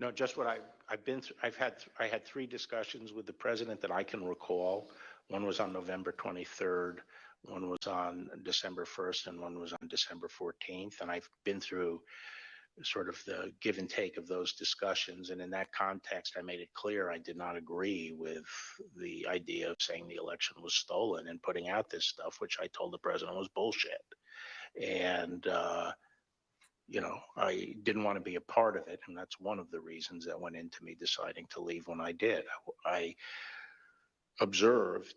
No, just what I've been through. I had 3 discussions with the president that I can recall. One was on November 23rd, one was on December 1st, and one was on December 14th. And I've been through sort of the give and take of those discussions. And in that context, I made it clear I did not agree with the idea of saying the election was stolen and putting out this stuff, which I told the president was bullshit. And, I didn't want to be a part of it. And that's one of the reasons that went into me deciding to leave when I did. I observed,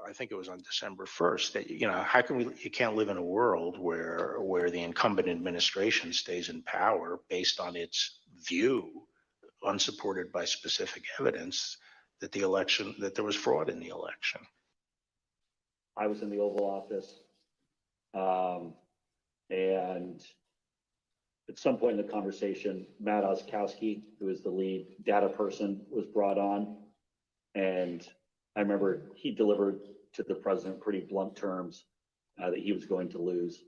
I think it was on December 1st, that, how can you can't live in a world where the incumbent administration stays in power based on its view, unsupported by specific evidence, that there was fraud in the election. I was in the Oval Office, and at some point in the conversation, Meidas Touch, who is the lead data person, was brought on, and I remember he delivered to the president pretty blunt terms that he was going to lose.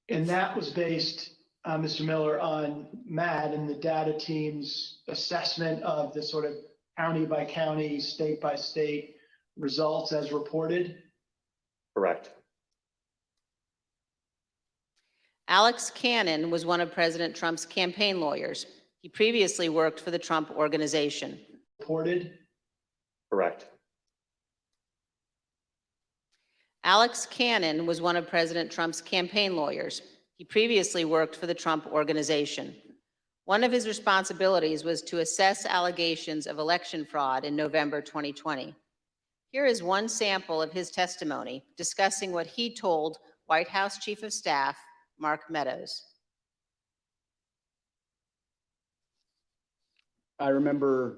And that was based, Mr. Miller, on MAD and the data team's assessment of the sort of county by county, state by state results as reported? Correct. Alex Cannon was one of President Trump's campaign lawyers. He previously worked for the Trump Organization. Reported? Correct. Alex Cannon was one of President Trump's campaign lawyers. He previously worked for the Trump Organization. One of his responsibilities was to assess allegations of election fraud in November 2020. Here is one sample of his testimony discussing what he told White House Chief of Staff Mark Meadows. I remember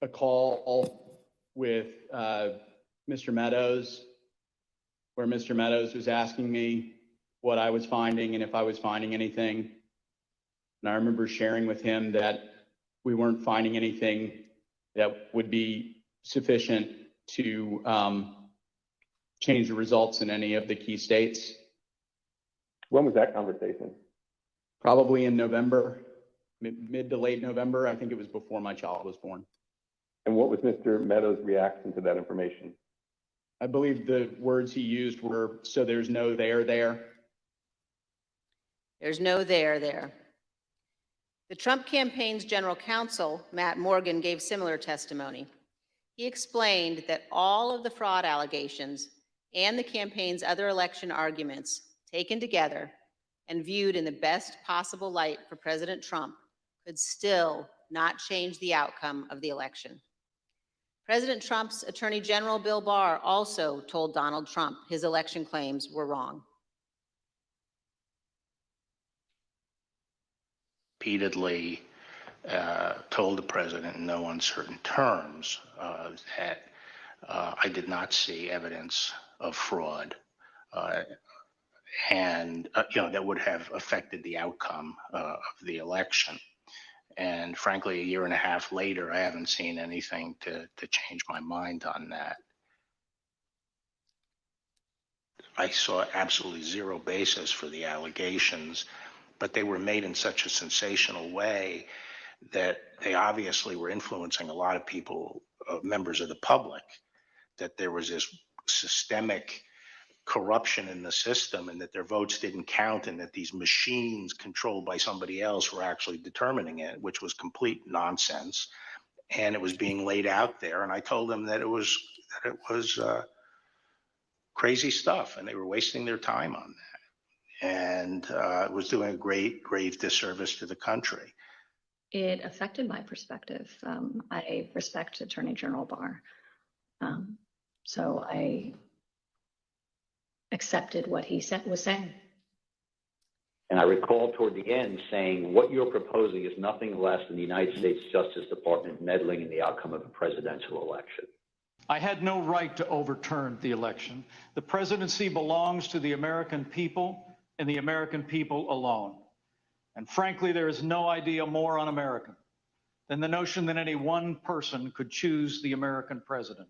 a call with Mr. Meadows, where Mr. Meadows was asking me what I was finding and if I was finding anything. And I remember sharing with him that we weren't finding anything that would be sufficient to change the results in any of the key states. When was that conversation? Probably in November, mid to late November. I think it was before my child was born. And what was Mr. Meadows' reaction to that information? I believe the words he used were, "So there's no there there." There's no there. The Trump campaign's general counsel, Matt Morgan, gave similar testimony. He explained that all of the fraud allegations and the campaign's other election arguments taken together and viewed in the best possible light for President Trump could still not change the outcome of the election. President Trump's Attorney General Bill Barr also told Donald Trump his election claims were wrong. Repeatedly told the president in no uncertain terms that I did not see evidence of fraud and that would have affected the outcome of the election. And frankly, a year and a half later, I haven't seen anything to change my mind on that. I saw absolutely zero basis for the allegations, but they were made in such a sensational way that they obviously were influencing a lot of people, members of the public, that there was this systemic corruption in the system and that their votes didn't count and that these machines controlled by somebody else were actually determining it, which was complete nonsense. And it was being laid out there. And I told them that it was crazy stuff and they were wasting their time on that. And it was doing a grave disservice to the country. It affected my perspective. I respect Attorney General Barr. So I accepted what he was saying. And I recall toward the end saying, what you're proposing is nothing less than the United States Justice Department meddling in the outcome of a presidential election. I had no right to overturn the election. The presidency belongs to the American people and the American people alone. And frankly, there is no idea more un-American than the notion that any one person could choose the American president.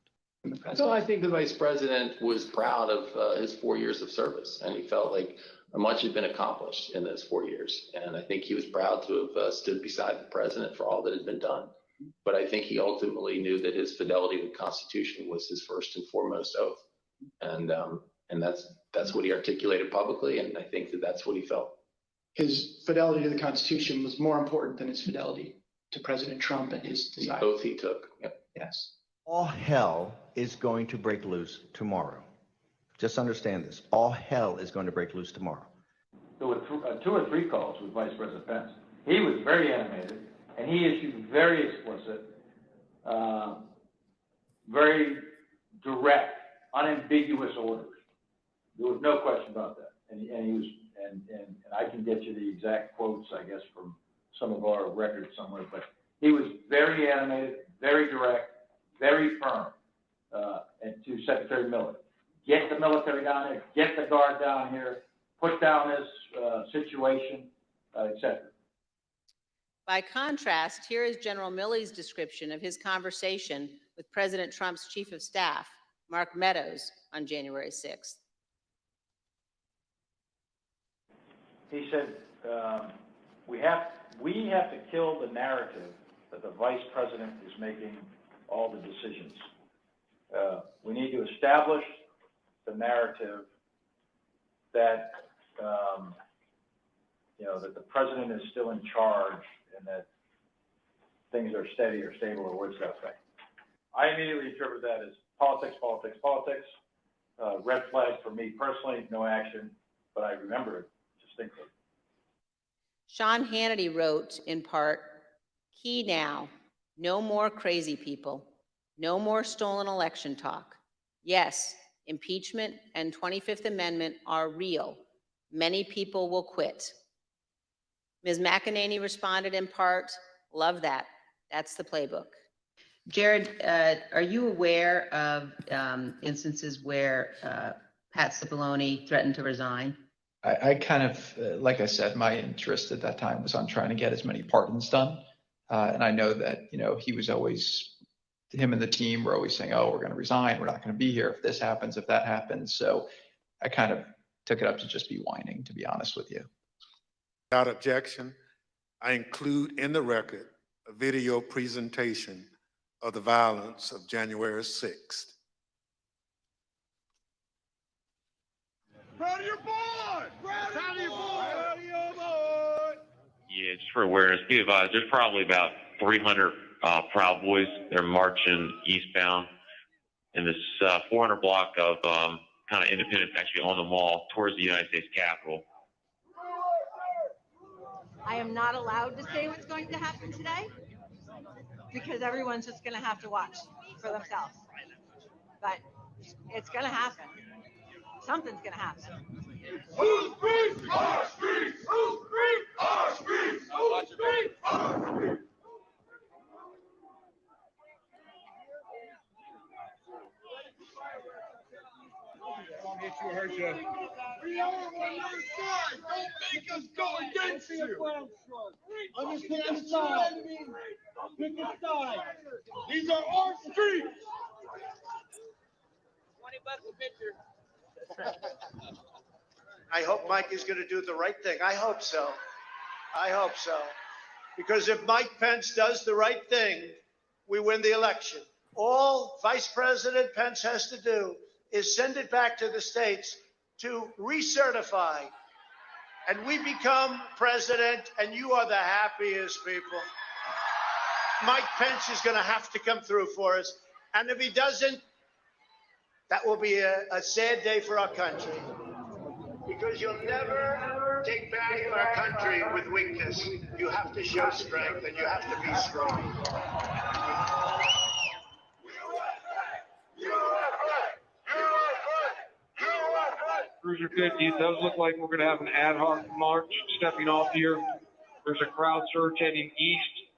So I think the vice president was proud of his 4 years of service, and he felt like much has been accomplished in those 4 years. And I think he was proud to have stood beside the president for all that had been done. But I think he ultimately knew that his fidelity to the Constitution was his first and foremost oath. And that's what he articulated publicly. And I think that that's what he felt. His fidelity to the Constitution was more important than his fidelity to President Trump and his desire. The oath he took. Yep. Yes. All hell is going to break loose tomorrow. Just understand this. All hell is going to break loose tomorrow. There were 2 or 3 calls with Vice President Pence. He was very animated, and he issued very explicit, very direct, unambiguous orders. There was no question about that. And he was, and I can get you the exact quotes, I guess, from some of our records somewhere, but he was very animated, very direct, very firm, and to Secretary Miller. Get the military down here, get the Guard down here, put down this situation, etc. By contrast, here is General Milley's description of his conversation with President Trump's Chief of Staff, Mark Meadows, on January 6th. He said, we have to kill the narrative that the Vice President is making all the decisions. We need to establish the narrative that that the president is still in charge and that things are steady or stable or words that way. I immediately interpret that as politics, politics, politics. Red flag for me personally, no action, but I remember it distinctly. Sean Hannity wrote, in part, "Key now, no more crazy people, no more stolen election talk. Yes, impeachment and 25th Amendment are real. Many people will quit." Ms. McEnany responded in part, "Love that. That's the playbook." Jared, are you aware of instances where Pat Cipollone threatened to resign? I kind of, like I said, my interest at that time was on trying to get as many pardons done. And I know that, he was always, him and the team were always saying, oh, we're going to resign. We're not going to be here if this happens, if that happens. So I kind of took it up to just be whining, to be honest with you. Without objection, I include in the record a video presentation of the violence of January 6th. Proud of your boy! Proud of your boy! Proud of your boy! Yeah, just for awareness, be advised, there's probably about 300 Proud Boys. They're marching eastbound in this 400 block of kind of Independence, actually on the mall towards the United States Capitol. I am not allowed to say what's going to happen today because everyone's just going to have to watch for themselves. But it's going to happen. Something's going to happen. Who's streets? Our streets! Who's streets? Our streets! Who's streets? Our streets! I'll get you hurt you. We are on your side. Don't make us go against you. Understand the side. Pick a side. These are our streets. 20 bucks a picture. I hope Mike is going to do the right thing. I hope so. I hope so. Because if Mike Pence does the right thing, we win the election. All Vice President Pence has to do is send it back to the states to recertify. And we become president, and you are the happiest people. Mike Pence is going to have to come through for us. And if he doesn't, that will be a sad day for our country. Because you'll never take back our country with weakness. You have to show strength, and you have to be strong. Cruiser 50, it does look like we're going to have an ad hoc march stepping off here. There's a crowd surge heading east.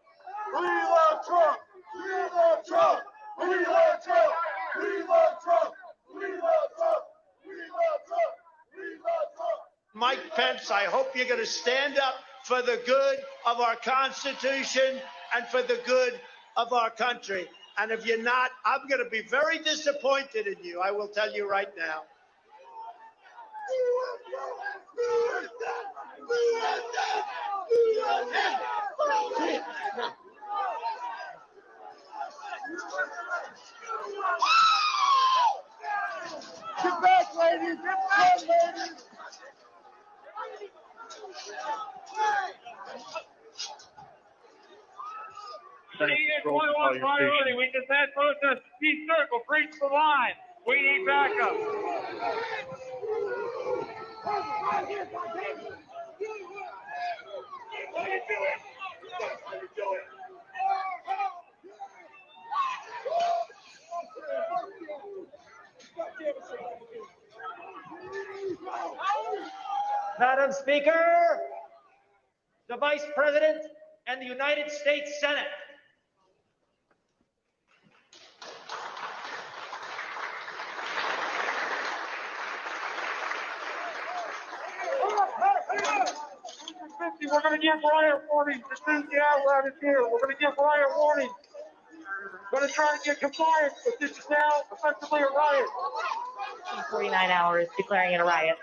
We love Trump! We love Trump! We love Trump! We love Trump! We love Trump! We love Trump! We love Trump! Mike Pence, I hope you're going to stand up for the good of our Constitution and for the good of our country. And if you're not, I'm going to be very disappointed in you. I will tell you right now. Get back, ladies! Get back, ladies! We need 21 priority. We can send protest East Circle, breach the line. We need backup. Madam Speaker, the Vice President, and the United States Senate. We're going to give riot warnings as soon as the outlet is here. We're going to give riot warnings. We're going to try to get compliance, but this is now effectively a riot. 49 hours declaring it a riot.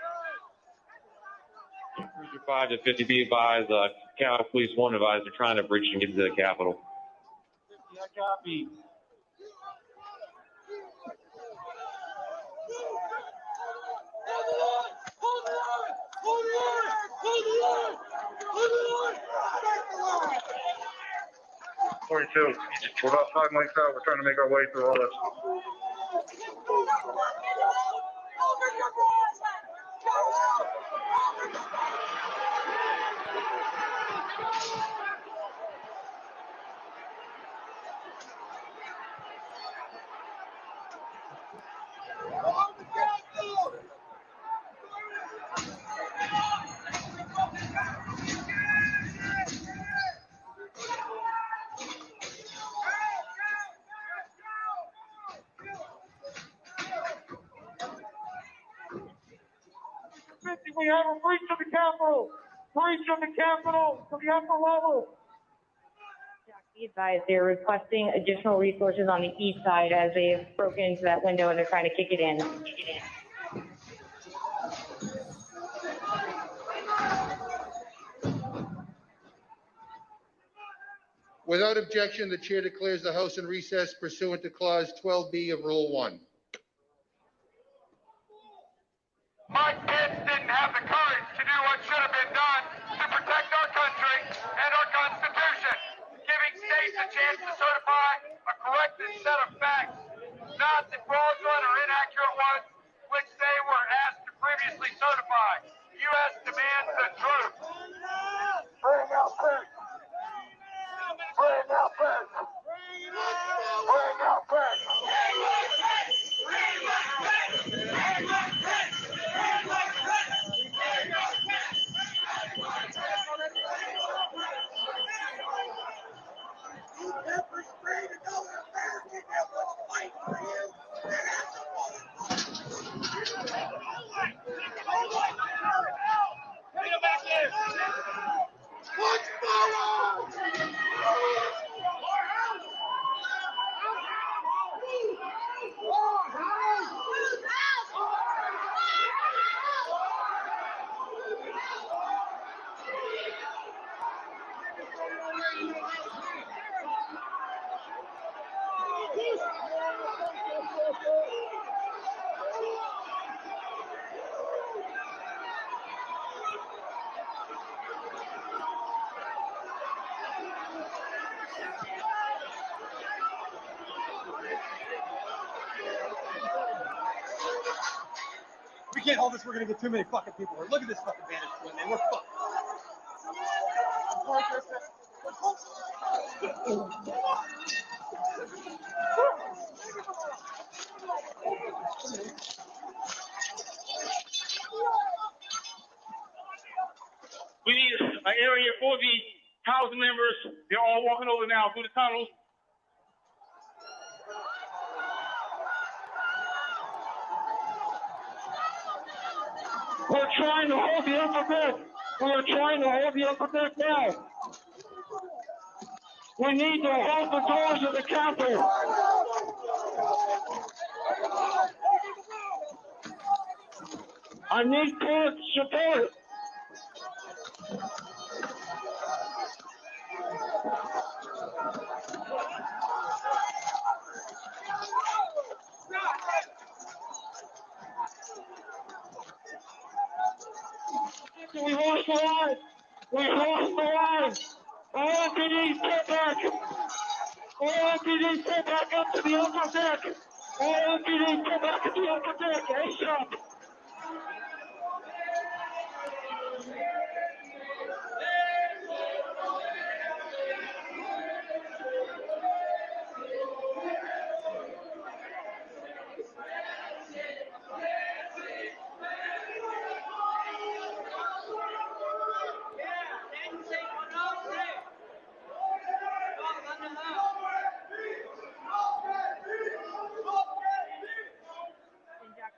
5 to 50 be advised, Capitol Police 1 advised they're trying to breach and get into the Capitol. I copy. We're about 5 miles out. We're trying to make our way through all this. We have a breach of the Capitol. Breach of the Capitol to the upper level. Be advised, they're requesting additional resources on the east side as they've broken into that window and they're trying to kick it in. Without objection, the chair declares the House in recess pursuant to Clause 12B of Rule 1. Mike Pence didn't have the courage to do what should have been done to protect our country and our Constitution, giving states a chance to certify a corrected set of facts, not the fraudulent or inaccurate ones which they were asked to previously certify. U.S. demands the truth. Bring out Pence. Bring out Pence. Bring out Pence. We can't hold this. We're going to get too many fucking people. Look at this fucking vantage point, man. We're fucked. We need an area for the housing members. They're all walking over now through the tunnels. We're trying to hold the upper deck. We're trying to hold the upper deck down. We need to hold the doors of the Capitol. I need court support. We lost the line. We lost the line. All MPD, step back. All MPD, step back up to the upper deck. All MPD, step back to the upper deck. ASAP.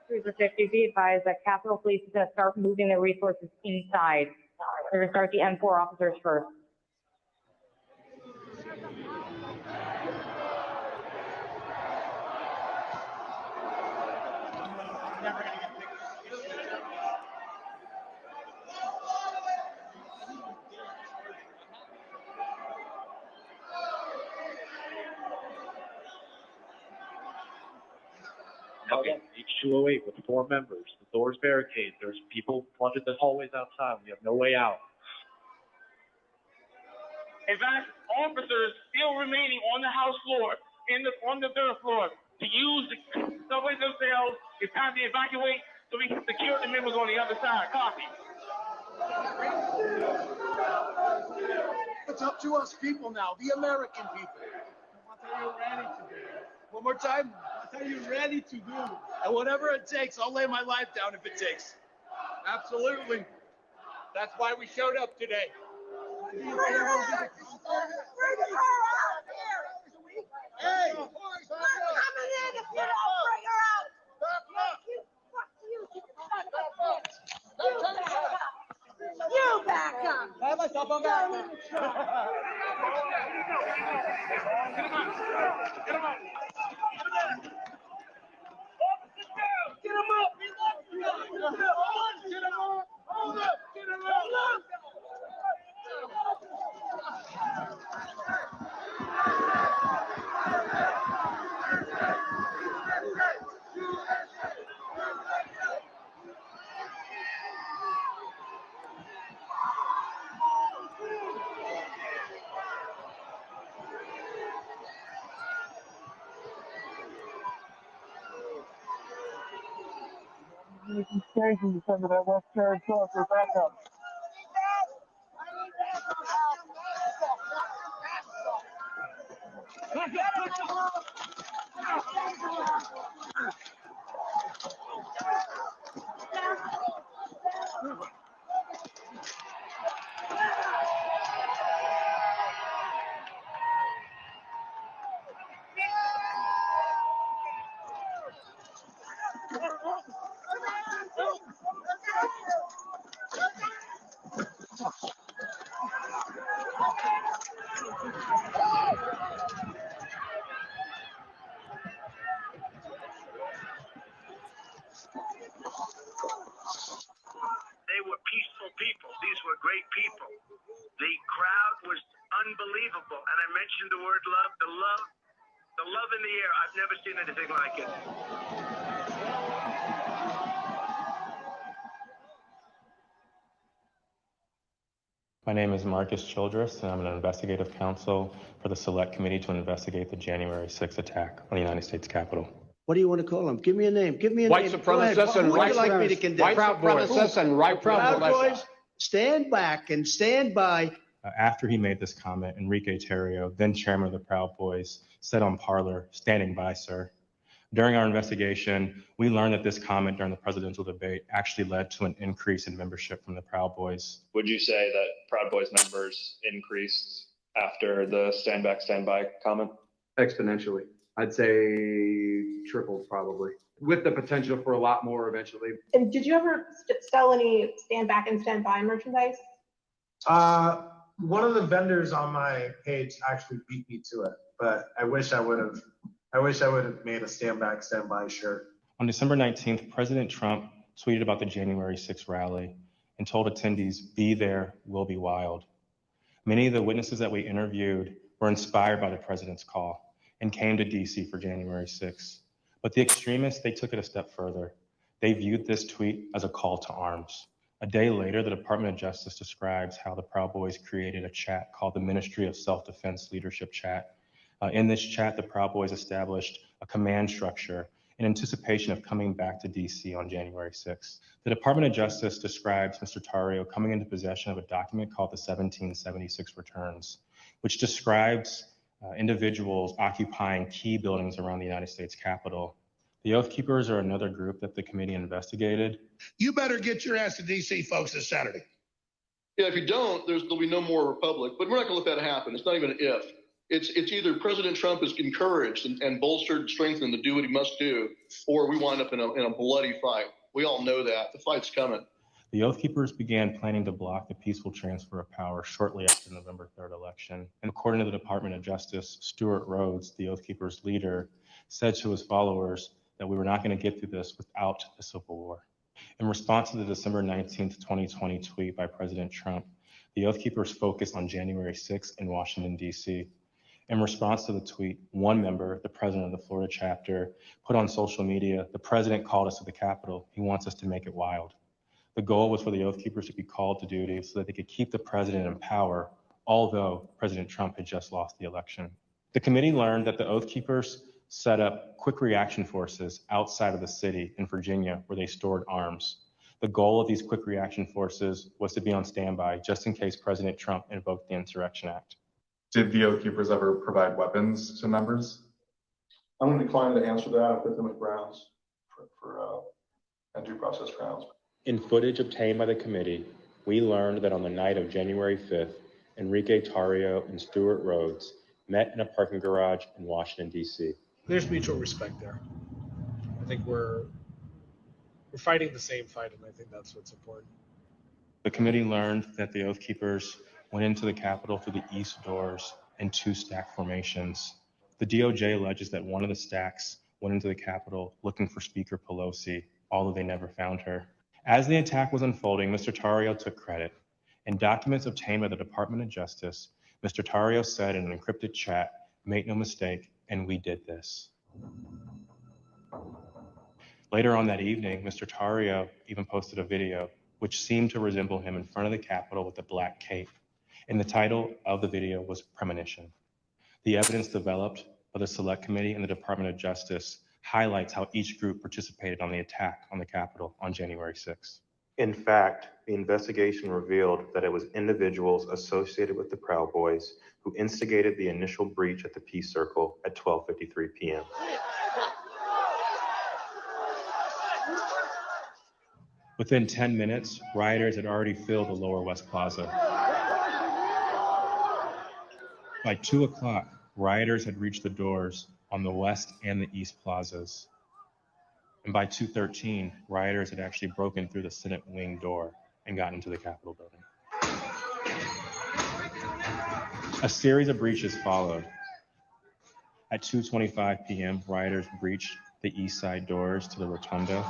Cruiser 50, be advised that Capitol Police is going to start moving their resources inside. They're going to start the M4 officers first. Okay, H208 with 4 members. The door's barricaded. There's people flooded the hallways outside. We have no way out. In fact, officers still remaining on the house floor, on the third floor, to use the subways themselves. It's time to evacuate so we can secure the members on the other side. Copy. It's up to us people now, the American people. What are you ready to do? One more time. What are you ready to do? And whatever it takes, I'll lay my life down if it takes. Absolutely. That's why we showed up today. Hey! Bring her out! Hey! We're coming in if you don't bring her out! You back up! I have myself on back. Get him up! Get him up! Get him up! Hold up! Get him up! Changing because of that West Carolina for backup. They were peaceful people. These were great people. The crowd was unbelievable. And I mentioned the word love, the love in the air. I've never seen anything like it. My name is Marcus Childress, and I'm an investigative counsel for the Select Committee to investigate the January 6th attack on the United States Capitol. What do you want to call them? Give me a name. Give me a White name. supremacists and white like me to condemn? White supremacists and right Proud Boys. Boys, stand back and stand by. After he made this comment, Enrique Terrio, then chairman of the Proud Boys, said on Parler, "Standing by, sir." During our investigation, we learned that this comment during the presidential debate actually led to an increase in membership from the Proud Boys. Would you say that Proud Boys members increased after the stand back, stand by comment? Exponentially. I'd say tripled probably, with the potential for a lot more eventually. And did you ever sell any stand back and stand by merchandise? One of the vendors on my page actually beat me to it, but I wish I would have made a stand back, stand by shirt. On December 19th, President Trump tweeted about the January 6th rally and told attendees, "Be there, we'll be wild." Many of the witnesses that we interviewed were inspired by the president's call and came to DC for January 6th. But the extremists, they took it a step further. They viewed this tweet as a call to arms. A day later, the Department of Justice describes how the Proud Boys created a chat called the Ministry of Self-Defense Leadership Chat. In this chat, the Proud Boys established a command structure in anticipation of coming back to DC on January 6th. The Department of Justice describes Mr. Tarrio coming into possession of a document called the 1776 Returns, which describes individuals occupying key buildings around the United States Capitol. The Oath Keepers are another group that the committee investigated. You better get your ass to DC, folks, this Saturday. Yeah, if you don't, there'll be no more republic. But we're not going to let that happen. It's not even an if. It's either President Trump is encouraged and bolstered and strengthened to do what he must do, or we wind up in a bloody fight. We all know that. The fight's coming. The Oath Keepers began planning to block the peaceful transfer of power shortly after the November 3rd election. And according to the Department of Justice, Stuart Rhodes, the Oath Keepers leader, said to his followers that we were not going to get through this without a civil war. In response to the December 19th, 2020 tweet by President Trump, the Oath Keepers focused on January 6th in Washington, D.C. In response to the tweet, one member, the president of the Florida chapter, put on social media, "The president called us to the Capitol. He wants us to make it wild." The goal was for the Oath Keepers to be called to duty so that they could keep the president in power, although President Trump had just lost the election. The committee learned that the Oath Keepers set up quick reaction forces outside of the city in Virginia where they stored arms. The goal of these quick reaction forces was to be on standby just in case President Trump invoked the Insurrection Act. Did the Oath Keepers ever provide weapons to members? I'm going to decline to answer that and put them at grounds and due process grounds. In footage obtained by the committee, we learned that on the night of January 5th, Enrique Tarrio and Stuart Rhodes met in a parking garage in Washington, D.C. There's mutual respect there. I think we're fighting the same fight, and I think that's what's important. The committee learned that the Oath Keepers went into the Capitol through the east doors in two stack formations. The DOJ alleges that one of the stacks went into the Capitol looking for Speaker Pelosi, although they never found her. As the attack was unfolding, Mr. Tarrio took credit. In documents obtained by the Department of Justice, Mr. Tarrio said in an encrypted chat, "Make no mistake, and we did this." Later on that evening, Mr. Tarrio even posted a video which seemed to resemble him in front of the Capitol with a black cape. And the title of the video was Premonition. The evidence developed by the Select Committee and the Department of Justice highlights how each group participated on the attack on the Capitol on January 6th. In fact, the investigation revealed that it was individuals associated with the Proud Boys who instigated the initial breach at the Peace Circle at 12:53 p.m. Within 10 minutes, rioters had already filled the Lower West Plaza. By 2 o'clock, rioters had reached the doors on the West and the East plazas. And by 2:13, rioters had actually broken through the Senate wing door and gotten into the Capitol building. A series of breaches followed. At 2:25 p.m., rioters breached the east side doors to the Rotunda.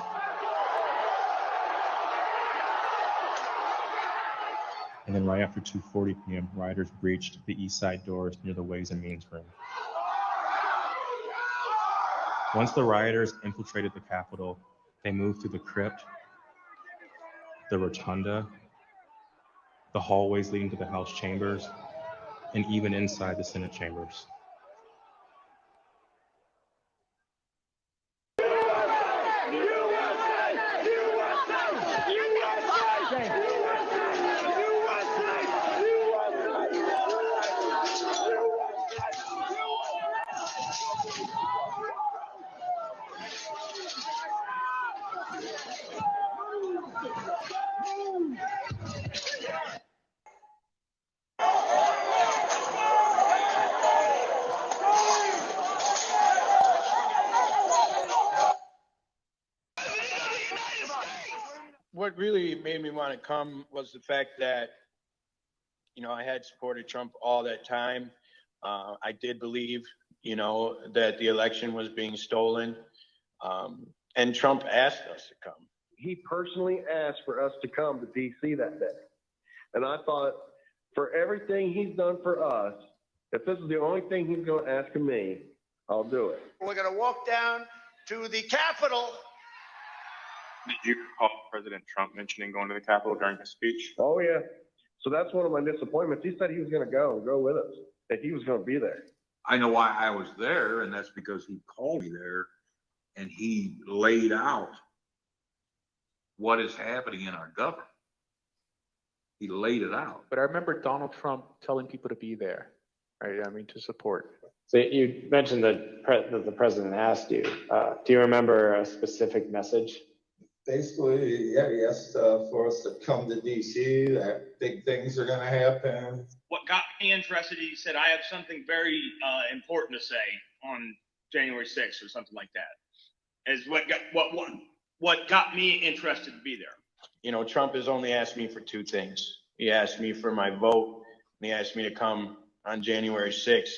And then right after 2:40 p.m., rioters breached the east side doors near the Ways and Means room. Once the rioters infiltrated the Capitol, they moved through the crypt, the Rotunda, the hallways leading to the House chambers, and even inside the Senate chambers. What really made me want to come was the fact that, I had supported Trump all that time. I did believe, that the election was being stolen. And Trump asked us to come. He personally asked for us to come to DC that day. And I thought for everything he's done for us. If this is the only thing he's going to ask of me, I'll do it. We're going to walk down to the Capitol. Did you recall President Trump mentioning going to the Capitol during his speech? Oh, yeah. So that's one of my disappointments. He said he was going to go with us, that he was going to be there. I know why I was there, and that's because he called me there and he laid out what is happening in our government. He laid it out. But I remember Donald Trump telling people to be there, right? I mean, to support. So you mentioned that the president asked you. Do you remember a specific message? Basically, yeah, he asked for us to come to DC, that big things are going to happen. What got me interested, he said, I have something very important to say on January 6th or something like that, is what got me interested to be there. You know, Trump has only asked me for two things. He asked me for my vote, and he asked me to come on January 6th.